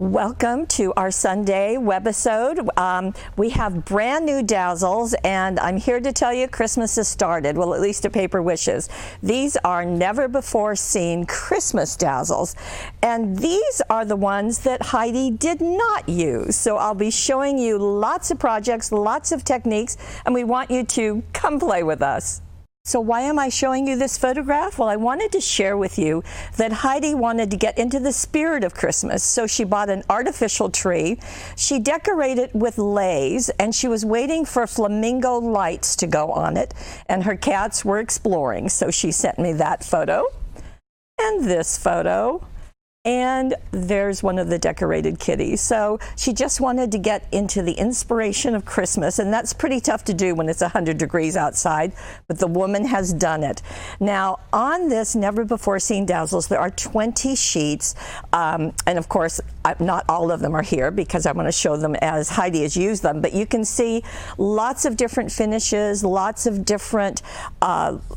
Welcome to our Sunday webisode. We have brand new Dazzles, and I'm here to tell you Christmas has started. Well, at least a paper wishes. These are never before seen Christmas Dazzles, and these are the ones that Heidi did not use. So I'll be showing you lots of projects, lots of techniques, and we want you to come play with us. So why am I showing you this photograph? Well, I wanted to share with you that Heidi wanted to get into the spirit of Christmas, so she bought an artificial tree. She decorated with leis, and she was waiting for flamingo lights to go on it, and her cats were exploring, so she sent me that photo and this photo. And there's one of the decorated kitties. So she just wanted to get into the inspiration of Christmas, and that's pretty tough to do when it's 100 degrees outside, but the woman has done it. Now, on this never before seen Dazzles, there are 20 sheets, and of course, not all of them are here because I want to show them as Heidi has used them, but you can see lots of different finishes, lots of different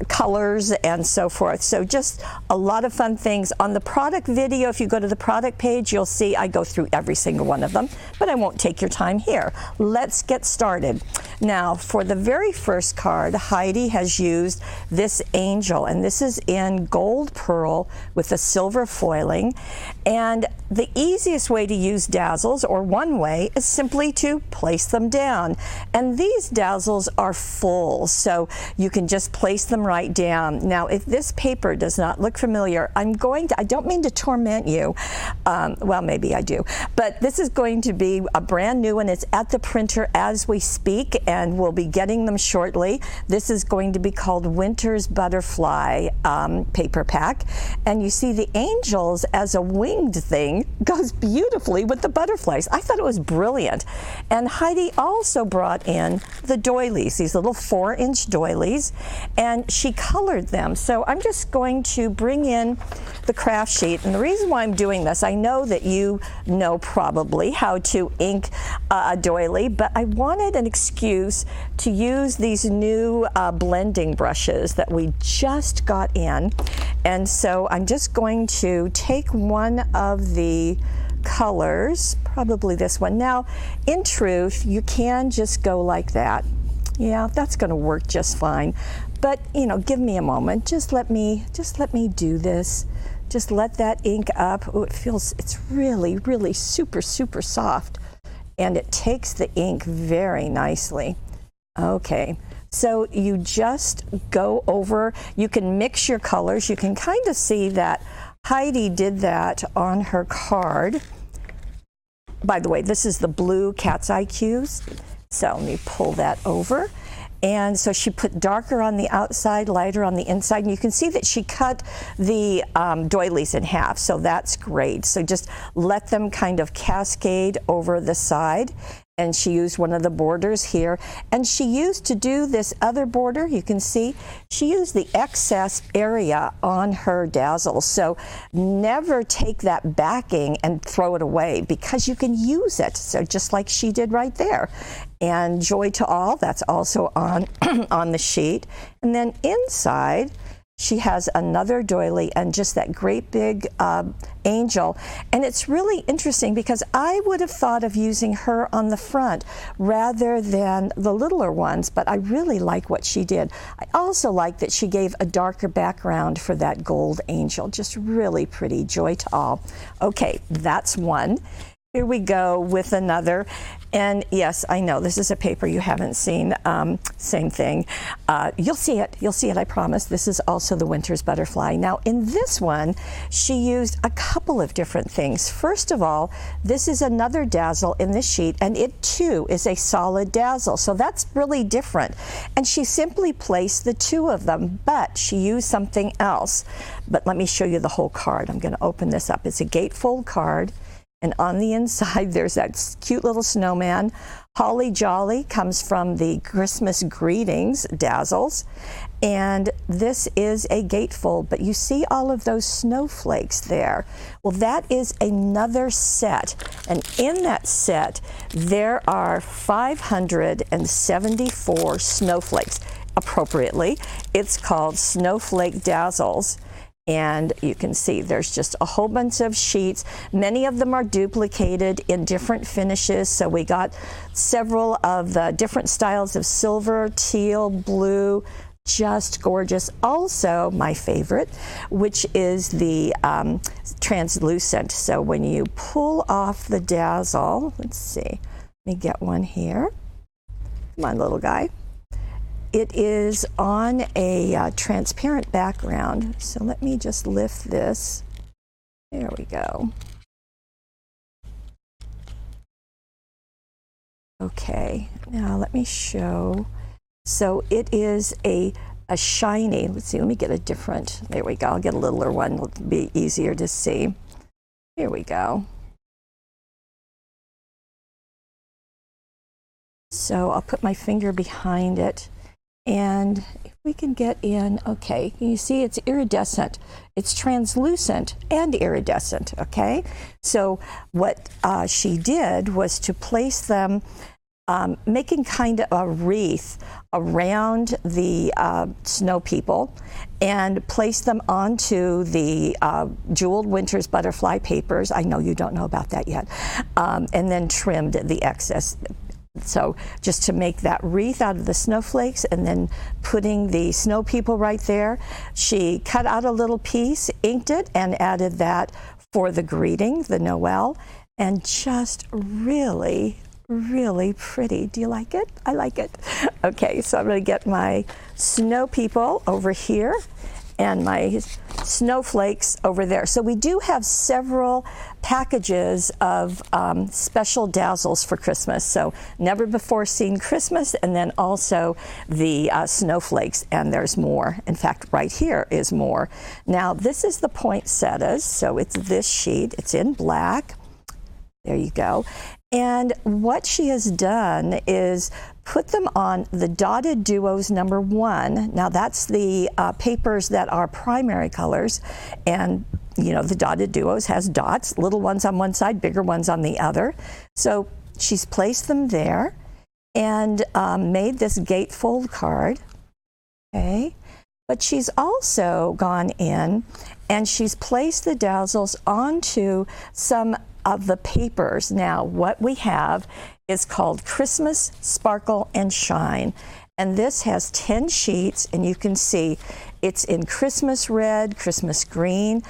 colors and so forth. So just a lot of fun things. On the product video, if you go to the product page, you'll see I go through every single one of them, but I won't take your time here. Let's get started. Now, for the very first card, Heidi has used this angel, and this is in gold pearl with a silver foiling. And the easiest way to use Dazzles, or one way, is simply to place them down. And these Dazzles are full, so you can just place them right down. Now, if this paper does not look familiar, I don't mean to torment you. Well, maybe I do. But this is going to be a brand new one. It's at the printer as we speak, and we'll be getting them shortly. This is going to be called Winter's Butterfly paper pack. And you see the angels as a winged thing goes beautifully with the butterflies. I thought it was brilliant. And Heidi also brought in the doilies, these little 4-inch doilies, and she colored them. So I'm just going to bring in the craft sheet. And the reason why I'm doing this, I know that you know probably how to ink a doily, but I wanted an excuse to use these new blending brushes that we just got in. And so I'm just going to take one of the colors, probably this one. Now, in truth, you can just go like that. Yeah, that's going to work just fine. But, you know, give me a moment. Just let me do this. Just let that ink up. Oh, it's really, really super, super soft. And it takes the ink very nicely. Okay, so you just go over, you can mix your colors. You can kind of see that Heidi did that on her card. By the way, this is the blue Cat's Eye Cues. So let me pull that over. And so she put darker on the outside, lighter on the inside, and you can see that she cut the doilies in half, so that's great. So just let them kind of cascade over the side. And she used one of the borders here, and she used, to do this other border, you can see, she used the excess area on her Dazzles. So never take that backing and throw it away, because you can use it. So just like she did right there. And Joy to All, that's also on, on the sheet. And then inside, she has another doily and just that great big angel. And it's really interesting because I would have thought of using her on the front rather than the littler ones, but I really like what she did. I also like that she gave a darker background for that gold angel. Just really pretty. Joy to All. Okay, that's one. Here we go with another. And yes, I know this is a paper you haven't seen. Same thing. You'll see it, I promise. This is also the Winter's Butterfly. Now, in this one, she used a couple of different things. First of all, this is another Dazzle in this sheet, and it too is a solid Dazzle. So that's really different. And she simply placed the two of them, but she used something else. But let me show you the whole card. I'm going to open this up. It's a gatefold card. And on the inside, there's that cute little snowman. Holly Jolly comes from the Christmas Greetings Dazzles. And this is a gatefold, but you see all of those snowflakes there. Well, that is another set. And in that set, there are 574 snowflakes. Appropriately, it's called Snowflake Dazzles. And you can see there's just a whole bunch of sheets. Many of them are duplicated in different finishes. So we got several of the different styles of silver, teal, blue, just gorgeous. Also, my favorite, which is the translucent. So when you pull off the dazzle, let's see, let me get one here. Come on, little guy. It is on a transparent background, so let me just lift this. There we go. Okay, now let me show. So it is a shiny, let's see, let me get a different, there we go, I'll get a littler one, it'll be easier to see. Here we go. So I'll put my finger behind it. And if we can get in, okay, you see it's iridescent. It's translucent and iridescent, okay? So what she did was to place them, making kind of a wreath around the snow people and place them onto the jeweled winter's butterfly papers. I know you don't know about that yet. And then trimmed the excess. So just to make that wreath out of the snowflakes and then putting the snow people right there, she cut out a little piece, inked it, and added that for the greeting, the Noel, and just really, really pretty. Do you like it? I like it. Okay, so I'm going to get my snow people over here and my snowflakes over there. So we do have several packages of special Dazzles for Christmas. So never before seen Christmas, and then also the snowflakes, and there's more. In fact, right here is more. Now this is the poinsettias, so it's this sheet. It's in black. There you go. And what she has done is put them on the Dotted Duos #1. Now that's the papers that are primary colors, and you know the Dotted Duos has dots, little ones on one side, bigger ones on the other. So she's placed them there and made this gatefold card, okay? But she's also gone in and she's placed the Dazzles onto some of the papers. Now what we have is called Christmas Sparkle and Shine, and this has 10 sheets, and you can see it's in Christmas red, Christmas green.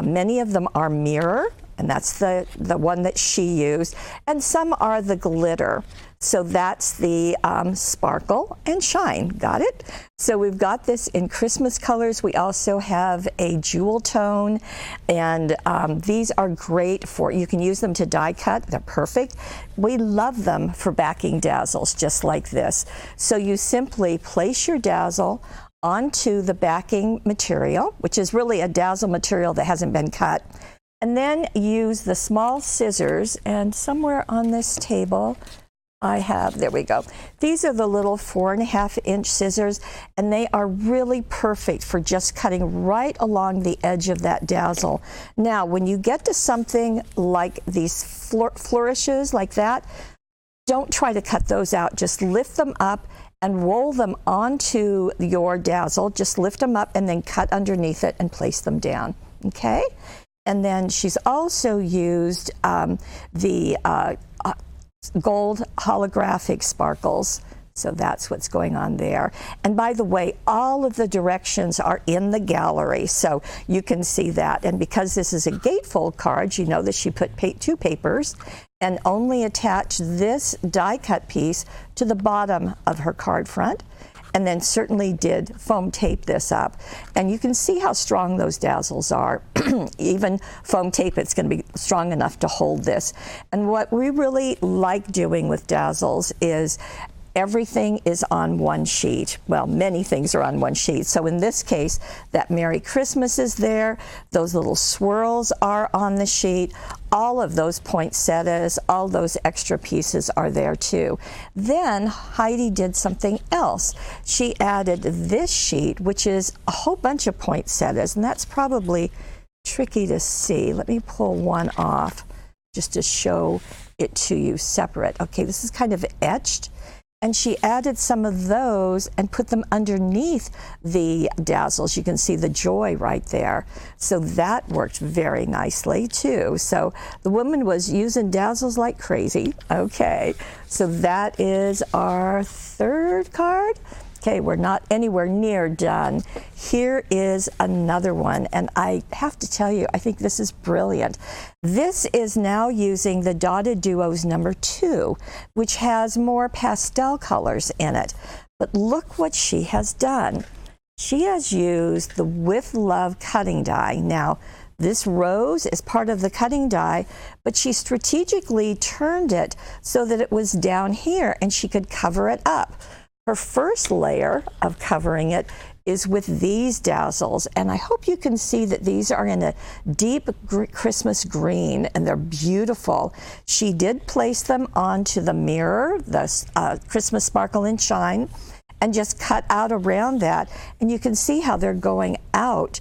Many of them are mirror, and that's the one that she used, and some are the glitter. So that's the Sparkle and Shine. Got it? So we've got this in Christmas colors. We also have a jewel tone, and these are great for, you can use them to die cut. They're perfect. We love them for backing Dazzles just like this. So you simply place your Dazzle onto the backing material, which is really a Dazzle material that hasn't been cut, and then use the small scissors, and somewhere on this table I have, there we go. These are the little 4.5-inch scissors, and they are really perfect for just cutting right along the edge of that Dazzle. Now, when you get to something like these flourishes like that, don't try to cut those out. Just lift them up and roll them onto your Dazzle. Just lift them up and then cut underneath it and place them down, okay? And then she's also used the gold holographic sparkles. So that's what's going on there. And by the way, all of the directions are in the gallery, so you can see that. And because this is a gatefold card, you know that she put 2 papers and only attached this die cut piece to the bottom of her card front, and then certainly did foam tape this up. And you can see how strong those Dazzles are. Even foam tape, it's going to be strong enough to hold this. And what we really like doing with Dazzles is everything is on one sheet. Well, many things are on one sheet. So in this case, that Merry Christmas is there. Those little swirls are on the sheet. All of those poinsettias, all those extra pieces are there too. Then Heidi did something else. She added this sheet, which is a whole bunch of poinsettias, and that's probably tricky to see. Let me pull one off just to show it to you separate. Okay, this is kind of etched. and she added some of those and put them underneath the Dazzles. You can see the joy right there. So that worked very nicely too. So the woman was using Dazzles like crazy. Okay, so that is our third card. Okay, we're not anywhere near done. Here is another one, and I have to tell you, I think this is brilliant. This is now using the Dotted Duos number 2, which has more pastel colors in it. But look what she has done. She has used the With Love cutting die. Now, this rose is part of the cutting die, but she strategically turned it so that it was down here and she could cover it up. Her first layer of covering it is with these Dazzles, and I hope you can see that these are in a deep Christmas green, and they're beautiful. She did place them onto the mirror, the Christmas Sparkle and Shine, and just cut out around that, and you can see how they're going out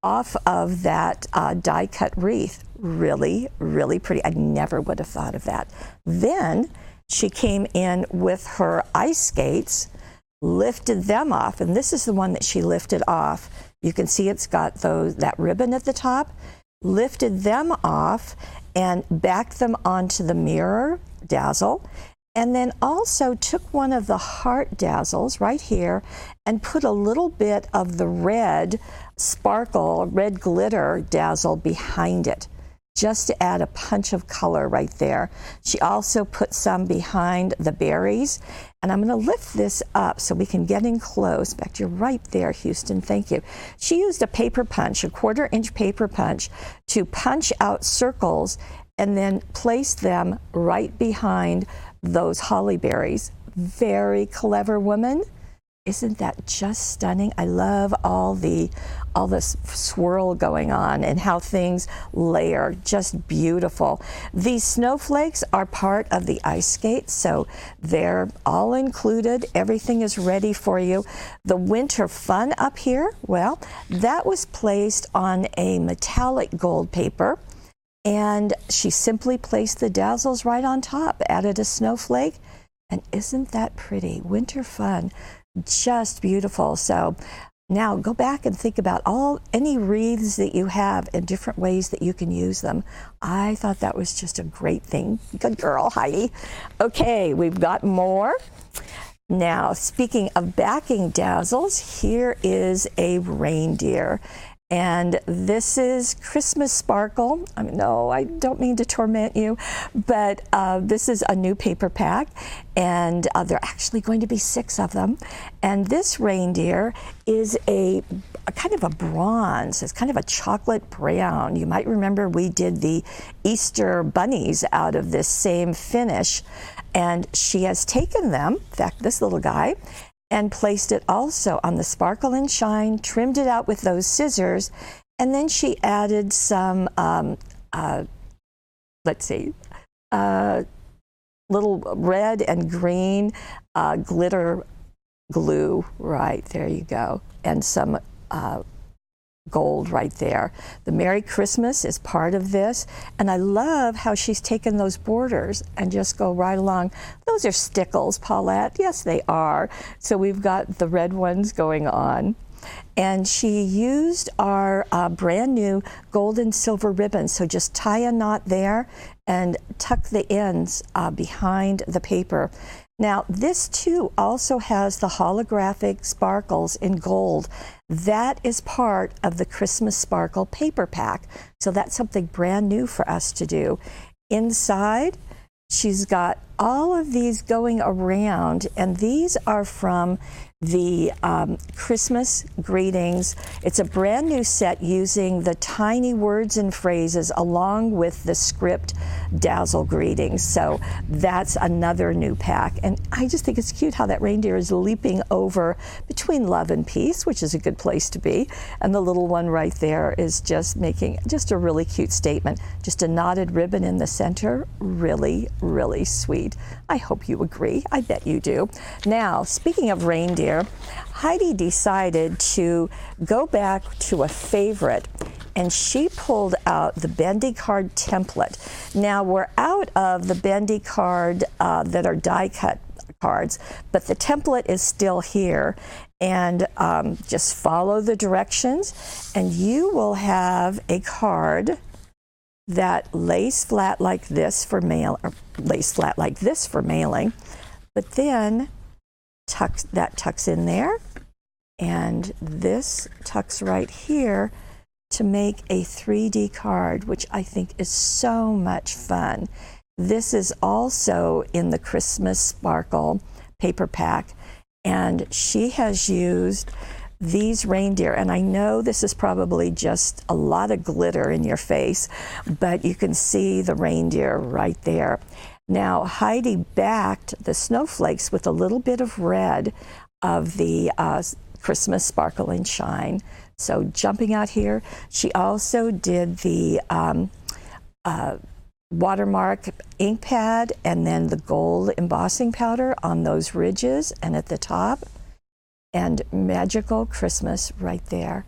off of that die cut wreath. Really, really pretty. I never would have thought of that. Then she came in with her ice skates, lifted them off, and this is the one that she lifted off. You can see it's got that ribbon at the top. Lifted them off and backed them onto the mirror Dazzle, and then also took one of the heart Dazzles right here and put a little bit of the red sparkle, red glitter Dazzle behind it, just to add a punch of color right there. She also put some behind the berries, and I'm going to lift this up so we can get in close. In fact, you're right there, Houston, thank you. She used a paper punch, a 1/4-inch paper punch, to punch out circles and then place them right behind those holly berries. Very clever woman. Isn't that just stunning? I love all this swirl going on and how things layer. Just beautiful. These snowflakes are part of the ice skate, so they're all included. Everything is ready for you. The winter fun up here, well, that was placed on a metallic gold paper, and she simply placed the Dazzles right on top, added a snowflake, and isn't that pretty? Winter fun. Just beautiful. So now go back and think about any wreaths that you have and different ways that you can use them. I thought that was just a great thing. Good girl, Heidi. Okay, we've got more. Now, speaking of backing Dazzles, here is a reindeer. And this is Christmas Sparkle. I mean, no, I don't mean to torment you, but this is a new paper pack, and there are actually going to be 6 of them. And this reindeer is a kind of a bronze. It's kind of a chocolate brown. You might remember we did the Easter bunnies out of this same finish, and she has taken them, in fact, this little guy, and placed it also on the Sparkle and Shine, trimmed it out with those scissors, and then she added some, little red and green glitter glue, right, there you go, and some gold right there. The Merry Christmas is part of this, and I love how she's taken those borders and just go right along. Those are stickles, Paulette. Yes, they are. So we've got the red ones going on. And she used our brand new gold and silver ribbon. So just tie a knot there and tuck the ends behind the paper. Now, this too also has the holographic sparkles in gold. That is part of the Christmas Sparkle paper pack. So that's something brand new for us to do. Inside, she's got all of these going around, and these are from the Christmas greetings. It's a brand new set using the tiny words and phrases along with the script Dazzle greetings. So that's another new pack. And I just think it's cute how that reindeer is leaping over between love and peace, which is a good place to be. And the little one right there is just making just a really cute statement. Just a knotted ribbon in the center. Really, really sweet. I hope you agree. I bet you do. Now, speaking of reindeer, Heidi decided to go back to a favorite, and she pulled out the Bendy card template. Now we're out of the Bendy card that are die cut cards, but the template is still here. And just follow the directions and you will have a card that lays flat like this for mail, or lays flat like this for mailing, but then tucks in there, and this tucks right here to make a 3D card, which I think is so much fun. This is also in the Christmas Sparkle paper pack, and she has used these reindeer, and I know this is probably just a lot of glitter in your face, but you can see the reindeer right there. Now Heidi backed the snowflakes with a little bit of red of the Christmas Sparkle and Shine. So jumping out here, she also did the watermark ink pad and then the gold embossing powder on those ridges and at the top. And Magical Christmas right there.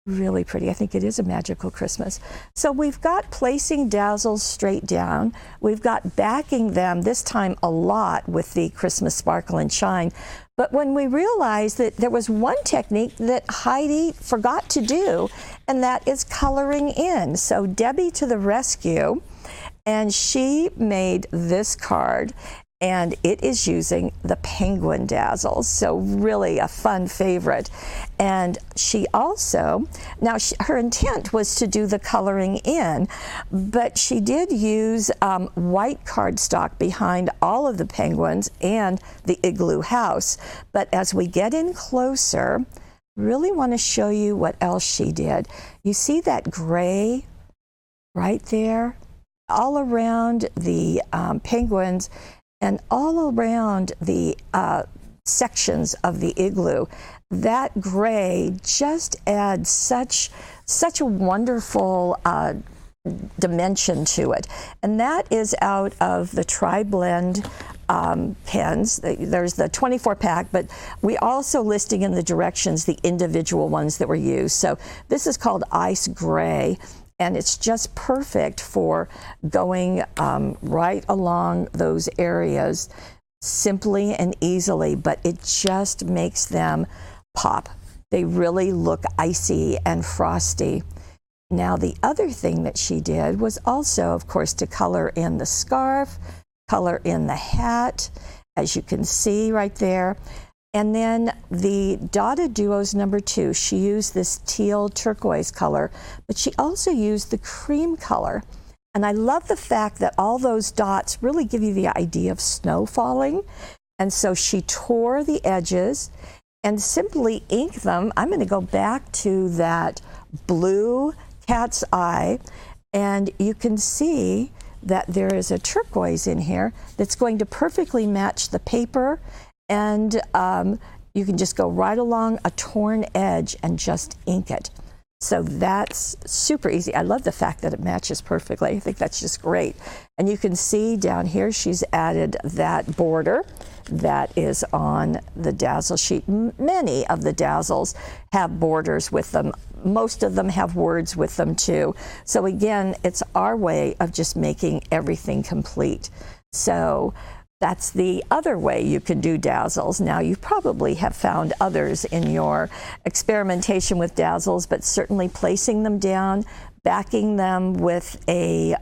Really pretty. I think it is a Magical Christmas. So we've got placing Dazzles straight down. We've got backing them, this time a lot, with the Christmas Sparkle and Shine. But when we realized that there was one technique that Heidi forgot to do, and that is coloring in. So Debbie to the rescue, and she made this card. And it is using the Penguin Dazzles, so really a fun favorite. And she also, now her intent was to do the coloring in, but she did use white cardstock behind all of the penguins and the igloo house. But as we get in closer, really want to show you what else she did. You see that gray right there? All around the penguins, and all around the sections of the igloo. That gray just adds such a wonderful dimension to it. And that is out of the Tri-Blend pens. There's the 24 pack, but we also listing in the directions the individual ones that were used. So this is called Ice Gray. And it's just perfect for going right along those areas simply and easily, but it just makes them pop. They really look icy and frosty. Now, the other thing that she did was also, of course, to color in the scarf, color in the hat, as you can see right there. And then the Dotted Duos #2, she used this teal turquoise color, but she also used the cream color. And I love the fact that all those dots really give you the idea of snow falling. And so she tore the edges and simply inked them. I'm going to go back to that blue cat's eye, and you can see that there is a turquoise in here that's going to perfectly match the paper. And you can just go right along a torn edge and just ink it. So that's super easy. I love the fact that it matches perfectly. I think that's just great. And you can see down here she's added that border that is on the Dazzle sheet. Many of the Dazzles have borders with them. Most of them have words with them too. So again, it's our way of just making everything complete. So that's the other way you can do Dazzles. Now, you probably have found others in your experimentation with Dazzles, but certainly placing them down, backing them with a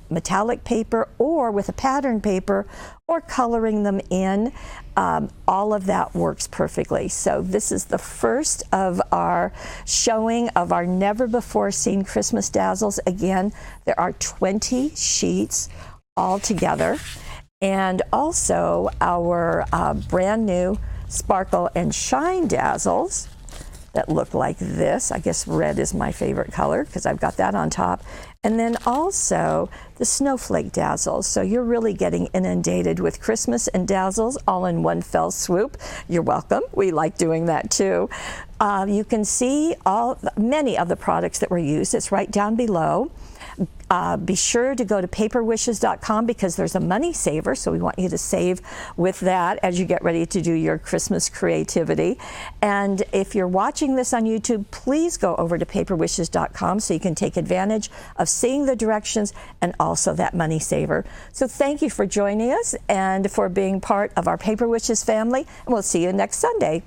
metallic paper or with a pattern paper, or coloring them in, all of that works perfectly. So this is the first of our showing of our never before seen Christmas Dazzles. Again, there are 20 sheets all together. And also our brand new Sparkle and Shine Dazzles that look like this. I guess red is my favorite color because I've got that on top. And then also the Snowflake Dazzles. So you're really getting inundated with Christmas and Dazzles all in one fell swoop. You're welcome. We like doing that too. You can see many of the products that were used. It's right down below. Be sure to go to paperwishes.com because there's a money saver, so we want you to save with that as you get ready to do your Christmas creativity. And if you're watching this on YouTube, please go over to paperwishes.com so you can take advantage of seeing the directions and also that money saver. So thank you for joining us and for being part of our Paper Wishes family, and we'll see you next Sunday.